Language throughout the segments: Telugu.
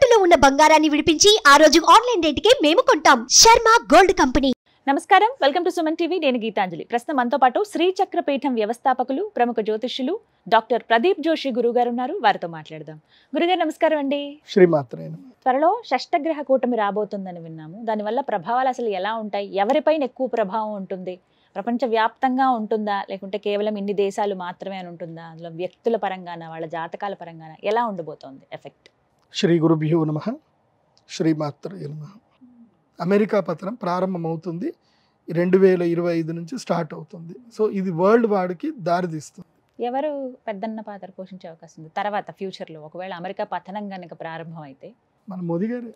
తాకట్టులో ఉన్న బంగారాన్ని విడిపించి ఆ రోజు ఆన్లైన్ రేటుకే మేము కొంటాం. Sharma gold company. నమస్కారం, వెల్కమ్ టు సుమన్ టీవీ. నేను గీతాంజలి. ప్రస్తుతం మనతో పాటు శ్రీచక్ర పీఠం వ్యవస్థాపకులు, ప్రముఖ జ్యోతిష్యులు డాక్టర్ ప్రదీప్ జోషి గురుగారు ఉన్నారు. వారితో మాట్లాడదాం. గురుగారు నమస్కారం అండి. శ్రీమాత్రే నమః. త్వరలో షష్టగ్రహ కూటమి రాబోతుందని విన్నాము. దానివల్ల ప్రభావాలు అసలు ఎలా ఉంటాయి? ఎవరిపైన ఎక్కువ ప్రభావం ఉంటుంది? ప్రపంచ వ్యాప్తంగా ఉంటుందా, లేకుంటే కేవలం ఇన్ని దేశాలు మాత్రమే అని ఉంటుందా? అందులో వ్యక్తుల పరంగాన, వాళ్ళ జాతకాల పరంగాన ఎలా ఉండబోతోంది ఎఫెక్ట్? శ్రీ గురుభ్యో నమః. శ్రీమాత్రే నమః. అమెరికా పతనం ప్రారంభమవుతుంది 2025 నుంచి స్టార్ట్ అవుతుంది. సో ఇది వరల్డ్ వార్కి దారితీస్తుంది. ఎవరు పెద్దన్న పాత్ర పోషించే అవకాశం ఉంది తర్వాత ఫ్యూచర్లో ఒకవేళ అమెరికా పతనం కనుక ప్రారంభం అయితే? మన మోదీ గారే,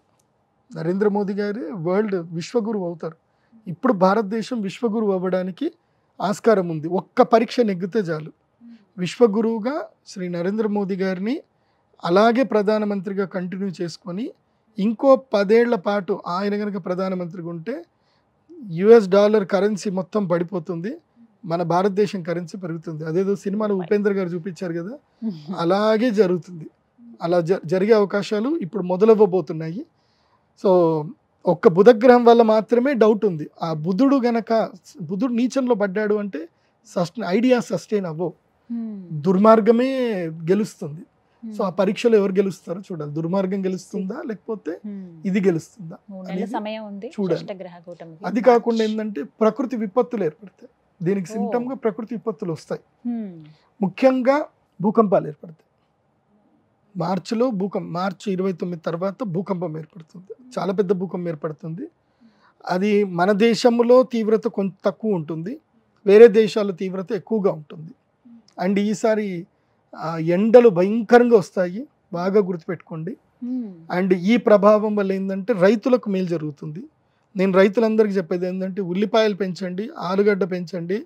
నరేంద్ర మోదీ గారే వరల్డ్ విశ్వగురువు అవుతారు. ఇప్పుడు భారతదేశం విశ్వగురువు అవ్వడానికి ఆస్కారం ఉంది. ఒక్క పరీక్ష నెగ్గితే చాలు. విశ్వగురువుగా శ్రీ నరేంద్ర మోదీ గారిని అలాగే ప్రధానమంత్రిగా కంటిన్యూ చేసుకొని ఇంకో 10 ఏళ్ల పాటు ఆయన కనుక ప్రధానమంత్రిగా ఉంటే $US కరెన్సీ మొత్తం పడిపోతుంది, మన భారతదేశం కరెన్సీ పెరుగుతుంది. అదేదో సినిమాలో ఉపేంద్ర గారు చూపించారు కదా, అలాగే జరుగుతుంది. అలా జరిగే అవకాశాలు ఇప్పుడు మొదలవ్వబోతున్నాయి. సో ఒక్క బుధగ్రహం వల్ల మాత్రమే డౌట్ ఉంది. ఆ బుధుడు నీచంలో పడ్డాడు అంటే ఐడియా సస్టైన్ అవ్వవు, దుర్మార్గమే గెలుస్తుంది. సో ఆ పరీక్షలో ఎవరు గెలుస్తారో చూడాలి. దుర్మార్గం గెలుస్తుందా లేకపోతే ఇది గెలుస్తుందా చూడాలి. అది కాకుండా ఏంటంటే ప్రకృతి విపత్తులు ఏర్పడతాయి. దీనికి సిమ్టమ్ గా ప్రకృతి విపత్తులు వస్తాయి. ముఖ్యంగా భూకంపాలు ఏర్పడతాయి. మార్చిలో మార్చి 29 తర్వాత భూకంపం ఏర్పడుతుంది. చాలా పెద్ద భూకంపం ఏర్పడుతుంది. అది మన దేశంలో తీవ్రత కొంచెం తక్కువ ఉంటుంది, వేరే దేశాల తీవ్రత ఎక్కువగా ఉంటుంది. అండ్ ఈసారి ఎండలు భయంకరంగా వస్తాయి, బాగా గుర్తుపెట్టుకోండి. అండ్ ఈ ప్రభావం వల్ల ఏంటంటే రైతులకు మేలు జరుగుతుంది. నేను రైతులందరికీ చెప్పేది ఏంటంటే ఉల్లిపాయలు పెంచండి, ఆలుగడ్డ పెంచండి,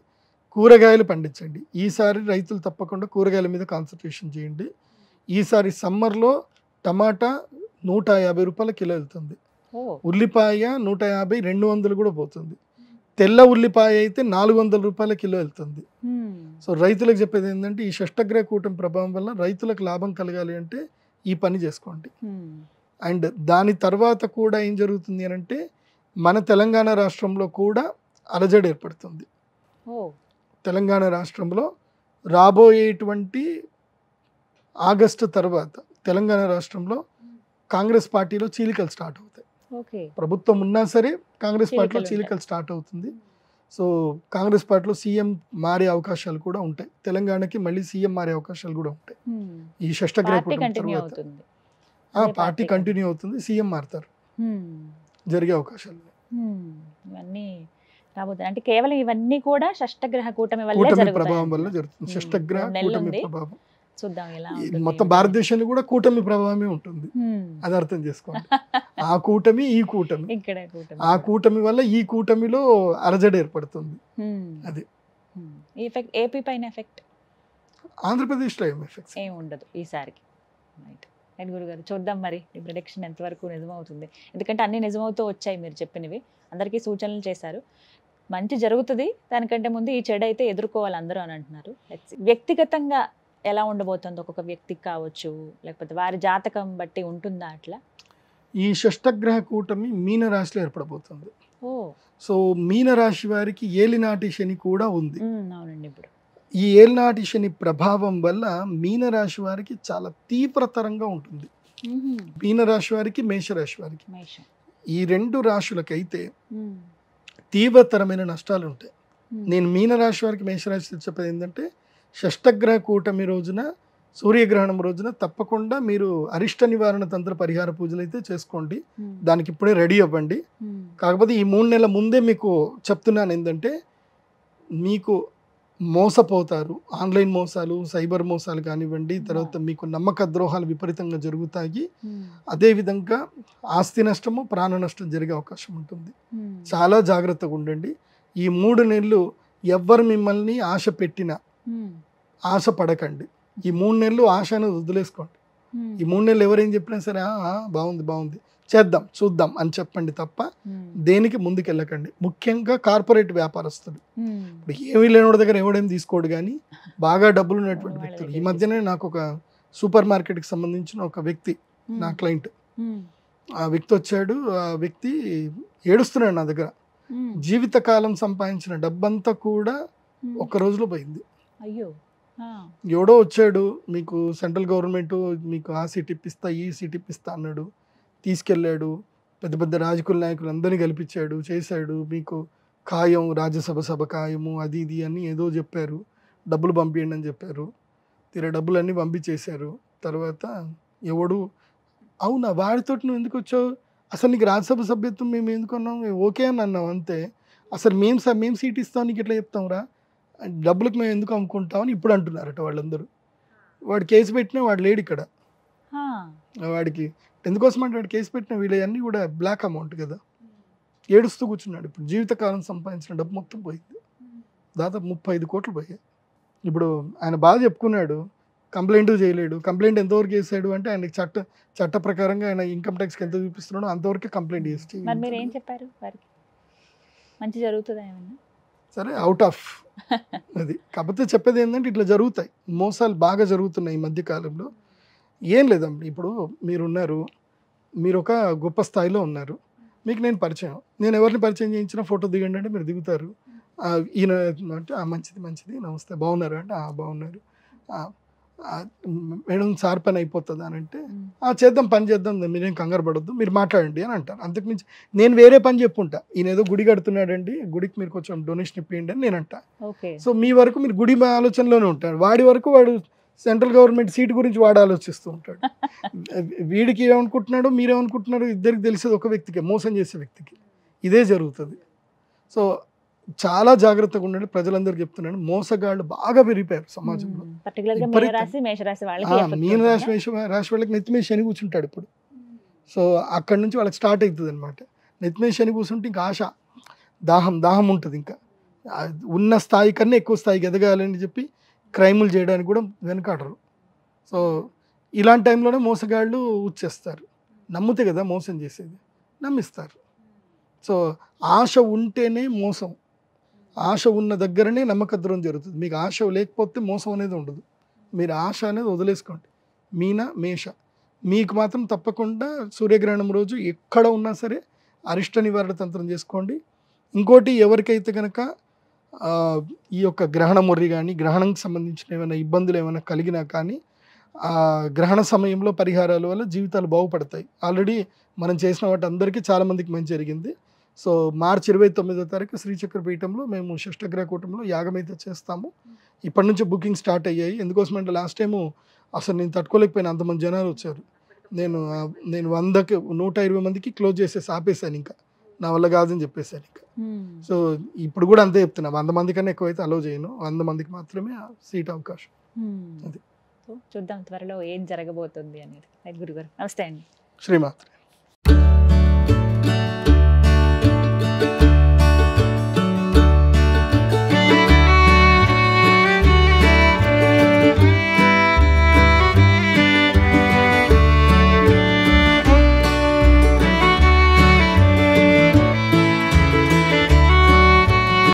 కూరగాయలు పండించండి. ఈసారి రైతులు తప్పకుండా కూరగాయల మీద కాన్సన్ట్రేషన్ చేయండి. ఈసారి సమ్మర్లో టమాటా 150 రూపాయల కిలో వెళ్తుంది, ఉల్లిపాయ 150, 200 కూడా పోతుంది. తెల్ల ఉల్లిపాయ అయితే 400 రూపాయల కిలో వెళ్తుంది. సో రైతులకు చెప్పేది ఏంటంటే ఈ షష్టగ్రహ కూటమి ప్రభావం వల్ల రైతులకు లాభం కలగాలి అంటే ఈ పని చేసుకోండి. అండ్ దాని తర్వాత కూడా ఏం జరుగుతుంది అని అంటే మన తెలంగాణ రాష్ట్రంలో కూడా అలజడి ఏర్పడుతుంది. తెలంగాణ రాష్ట్రంలో రాబోయేటువంటి ఆగస్టు తర్వాత తెలంగాణ రాష్ట్రంలో కాంగ్రెస్ పార్టీలో చీలికలు స్టార్ట్ అవుతాయి. ప్రభుత్వం ఉన్నా సరే కాంగ్రెస్ పార్టీలో చీలికలు స్టార్ట్ అవుతుంది. సో కాంగ్రెస్ పార్టీలో సీఎం మారే అవకాశాలు కూడా ఉంటాయి. తెలంగాణకి మళ్ళీ సీఎం మారే అవకాశాలు కూడా ఉంటాయి. ఈ షష్టగ్రహ పార్టీ కంటిన్యూ అవుతుంది, సీఎం మారుతారు, జరిగే అవకాశాలు ఇవన్నీ రాబోతుంది. అంటే కేవలం ఇవన్నీ కూడా షష్టగ్రహ కూటమి ప్రభావం వల్ల జరుగుతుంది. షష్టగ్రహ కూటమి ప్రభావం చూద్దాం ఎలా మొత్తం భారతదేశంలో కూడా కూటమి ప్రభావమే ఉంటుంది. అది అర్థం చేసుకోండి. ఆ కూటమి ఈ కూటమి, ఆ కూటమి వల్ల ఈ కూటమిలో అలజడి ఏర్పడుతుంది. అది ఏపీ పైన ఎఫెక్ట్, ఆంధ్రప్రదేశ్లో ఏం ఎఫెక్ట్ ఏం ఉండదు ఈసారికి. గురుగారు చూద్దాం మరి ఈ ప్రిడిక్షన్ ఎంతవరకు నిజమవుతుంది. ఎందుకంటే అన్ని నిజమవుతూ వచ్చాయి, మీరు చెప్పినవి అందరికీ సూచనలు చేశారు. మంచి జరుగుతుంది, దానికంటే ముందు ఈ చెడు అయితే ఎదుర్కోవాలి అందరూ అని అంటున్నారు. వ్యక్తిగతంగా ఎలా ఉండబోతుంది? ఒక్కొక్క వ్యక్తికి కావచ్చు, లేకపోతే వారి జాతకం బట్టి ఉంటుందా అట్లా? ఈ షష్టగ్రహ కూటమి మీన రాశిలో ఏర్పడబోతుంది. సో మీన రాశి వారికి ఏలినాటి శని కూడా ఉంది. అవునండి. ఇప్పుడు ఈ ఏలినాటి శని ప్రభావం వల్ల మీన రాశి వారికి చాలా తీవ్రతరంగా ఉంటుంది. మీన రాశి వారికి, మేషరాశి వారికి, ఈ 2 రాశులకైతే తీవ్రతరమైన నష్టాలు ఉంటాయి. నేను మీన రాశి వారికి, మేషరాశి చెప్పేది ఏంటంటే షష్టగ్రహ కూటమి రోజున, సూర్యగ్రహణం రోజున తప్పకుండా మీరు అరిష్ట నివారణ తంత్ర పరిహార పూజలు అయితే చేసుకోండి. దానికి ఇప్పుడే రెడీ అవ్వండి. కాకపోతే ఈ 3 నెలల ముందే మీకు చెప్తున్నాను ఏంటంటే మీకు మోసపోతారు. ఆన్లైన్ మోసాలు, సైబర్ మోసాలు కానివ్వండి, తర్వాత మీకు నమ్మక ద్రోహాలు విపరీతంగా జరుగుతాయి. అదేవిధంగా ఆస్తి నష్టము, ప్రాణ నష్టం జరిగే అవకాశం ఉంటుంది. చాలా జాగ్రత్తగా ఉండండి. ఈ 3 నెలలు ఎవ్వరు మిమ్మల్ని ఆశ పెట్టినా ఆశ పడకండి. ఈ 3 నెలలు ఆశ అనేది వదిలేసుకోండి. ఈ 3 నెలలు ఎవరేం చెప్పినా సరే బాగుంది చేద్దాం చూద్దాం అని చెప్పండి తప్ప దేనికి ముందుకెళ్ళకండి. ముఖ్యంగా కార్పొరేట్ వ్యాపారస్తులు, ఇప్పుడు ఏమీ లేనివాడి దగ్గర ఎవడేం తీసుకోడు, కానీ బాగా డబ్బులు ఉన్నటువంటి వ్యక్తులు. ఈ మధ్యనే నాకు ఒక సూపర్ మార్కెట్కి సంబంధించిన ఒక వ్యక్తి, నా క్లయింట్, ఆ వ్యక్తి వచ్చాడు, ఆ వ్యక్తి ఏడుస్తున్నాడు నా దగ్గర. జీవితకాలం సంపాదించిన డబ్బంతా కూడా ఒక్క రోజులో పోయింది. అయ్యో. ఎవడో వచ్చాడు, మీకు సెంట్రల్ గవర్నమెంట్ మీకు ఆ సీట్ ఇప్పిస్తా ఈ సీట్ ఇప్పిస్తా అన్నాడు, తీసుకెళ్ళాడు, పెద్ద పెద్ద రాజకీయ నాయకులు అందరినీ కల్పించాడు, చేశాడు, మీకు ఖాయం రాజ్యసభ ఖాయము అది ఇది అని ఏదో చెప్పారు, డబ్బులు పంపించండి అని చెప్పారు. తీరా డబ్బులన్నీ పంపించేశారు. తర్వాత ఎవడు అవునా వాడితో నువ్వు ఎందుకు వచ్చావు, అసలు నీకు రాజ్యసభ సభ్యత్వం మేము ఎందుకు అన్నాం, మేము ఓకే అని అన్నాం అంతే, అసలు మేము సీట్ ఇస్తాం నీకు ఎట్లా చెప్తాం రా, డబ్బులకు మేము ఎందుకు అమ్ముకుంటామని ఇప్పుడు అంటున్నారట వాళ్ళందరూ. వాడు కేసు పెట్టినా వాడు లేడు ఇక్కడ. వాడికి ఎందుకోసం అంటే వాడు కేసు పెట్టిన వీళ్ళన్నీ కూడా బ్లాక్ అమౌంట్ కదా, ఏడుస్తూ కూర్చున్నాడు. ఇప్పుడు జీవితకాలం సంపాదించిన డబ్బు మొత్తం పోయింది, దాదాపు 35 కోట్లు పోయాయి. ఇప్పుడు ఆయన బాగా చెప్పుకున్నాడు, కంప్లైంట్ చేయలేడు. కంప్లైంట్ ఎంతవరకు చేశాడు అంటే ఆయనకి చట్ట ప్రకారంగా ఆయన ఇన్కమ్ ట్యాక్స్కి ఎంత చూపిస్తున్నాడో అంతవరకే కంప్లైంట్ చేసి. మరి మీరు ఏం చెప్పారు వారికి, మంచి జరుగుతుందా ఏమన్నా? సరే అవుట్ ఆఫ్ అది. కాకపోతే చెప్పేది ఏంటంటే ఇట్లా జరుగుతాయి, మోసాలు బాగా జరుగుతున్నాయి ఈ మధ్యకాలంలో. ఏం లేదండి, ఇప్పుడు మీరున్నారు, మీరు ఒక గొప్ప స్థాయిలో ఉన్నారు, మీకు నేను పరిచయం, నేను ఎవరిని పరిచయం చేయించినా ఫోటో దిగండి అంటే మీరు దిగుతారు. ఈయన అంటే మంచిది నమస్తే బాగున్నారు అంటే బాగున్నారు, మేడం సార్ పని అయిపోతుందా అని అంటే చేద్దాం పని చేద్దాం మీరేం కంగారు పడొద్దు మీరు మాట్లాడండి అని అంటారు. అంతకుమించి నేను వేరే పని చెప్పుంటా, ఈయన ఏదో గుడి కడుతున్నాడండి, గుడికి మీరు కొంచెం డొనేషన్ ఇప్పియండి అని నేను అంటా. సో మీ వరకు మీరు గుడి ఆలోచనలోనే ఉంటాడు, వాడి వరకు వాడు సెంట్రల్ గవర్నమెంట్ సీట్ గురించి వాడు ఆలోచిస్తూ ఉంటాడు. వీడికి ఏమనుకుంటున్నాడో మీరేమనుకుంటున్నారో ఇద్దరికి తెలిసేది ఒక వ్యక్తికి, మోసం చేసే వ్యక్తికి. ఇదే జరుగుతుంది. సో చాలా జాగ్రత్తగా ఉండండి, ప్రజలందరికీ చెప్తున్నాను. మోసగాళ్ళు బాగా పెరిగిపోయారు సమాజంలో. రాశి వాళ్ళకి నెత్తి మీద శని కూర్చుంటాడు ఇప్పుడు. సో అక్కడి నుంచి వాళ్ళకి స్టార్ట్ అవుతుంది అనమాట. నెత్తి మీద శని కూర్చుంటే ఇంకా ఆశ, దాహం ఉంటుంది. ఇంకా ఉన్న స్థాయి కన్నా ఎక్కువ స్థాయికి ఎదగాలని చెప్పి క్రైములు చేయడానికి కూడా వెనకాడరు. సో ఇలాంటి టైంలోనే మోసగాళ్ళు వచ్చేస్తారు. నమ్మితే కదా మోసం చేసేది, నమ్మిస్తారు. సో ఆశ ఉంటేనే మోసం, ఆశ ఉన్న దగ్గరనే నమ్మకద్రోహం జరుగుతుంది. మీకు ఆశ లేకపోతే మోసం అనేది ఉండదు. మీరు ఆశ అనేది వదిలేసుకోండి. మీన మేష మీకు మాత్రం తప్పకుండా సూర్యగ్రహణం రోజు ఎక్కడ ఉన్నా సరే అరిష్ట నివారణ తంత్రం చేసుకోండి. ఇంకోటి ఎవరికైతే కనుక ఈ యొక్క గ్రహణ మొర్రి కానీ గ్రహణంకి సంబంధించిన ఏమైనా ఇబ్బందులు ఏమైనా కలిగినా కానీ గ్రహణ సమయంలో పరిహారాల వల్ల జీవితాలు బాగుపడతాయి. ఆల్రెడీ మనం చేసిన వాటి అందరికీ చాలామందికి మంచి జరిగింది. సో మార్చి 29వ తారీఖు శ్రీచక్ర పీఠంలో మేము షష్టగ్రహ కూటంలో యాగం అయితే చేస్తాము. ఇప్పటి నుంచి బుకింగ్ స్టార్ట్ అయ్యాయి. ఎందుకోసమంటే లాస్ట్ టైము అసలు నేను తట్టుకోలేకపోయినా, అంతమంది జనాలు వచ్చారు. నేను 120 మందికి క్లోజ్ చేసేసి ఆపేశాను, ఇంకా నా వల్ల కాదని చెప్పేశాను. ఇంకా సో ఇప్పుడు కూడా అంతే చెప్తున్నా, 100 మంది కన్నా ఎక్కువైతే అలో చేయను, 100 మందికి మాత్రమే సీట్ అవకాశం. అది చూద్దాం త్వరలో ఏం జరగబోతుంది అనేది. గురుగారు నమస్తే అండి. శ్రీమాత్రే.